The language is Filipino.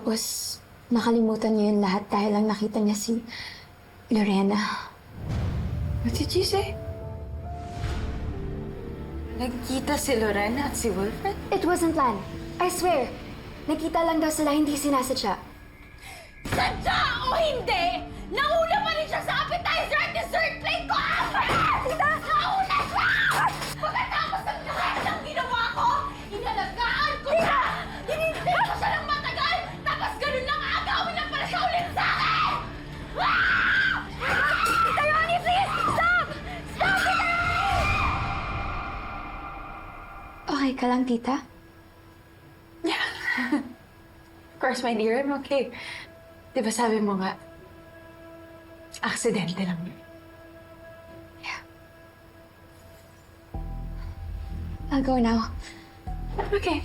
Tapos, nakalimutan niya yun lahat dahil lang nakita niya si Lorena. What did you say? Nagkita si Lorena at si Wilfred? It wasn't planned. I swear. Nakita lang daw sila, hindi sinasadya. Sadya o hindi, nauna pa rin siya sa appetizer at dessert plate ko! Tita! Nauna siya! Pagkatapos ng lahat ng ginawa ko, inalagaan ko siya! Hinintay ko siya ng matagal, tapos ganun lang agawin na pala siya ulit sa akin! Tita Ronnie, please! Stop! Stop, Tita! Okay ka lang, tita? Of course, my dear, I'm okay. Di ba sabi mo nga, aksidente lang yun. I'll go now. Okay.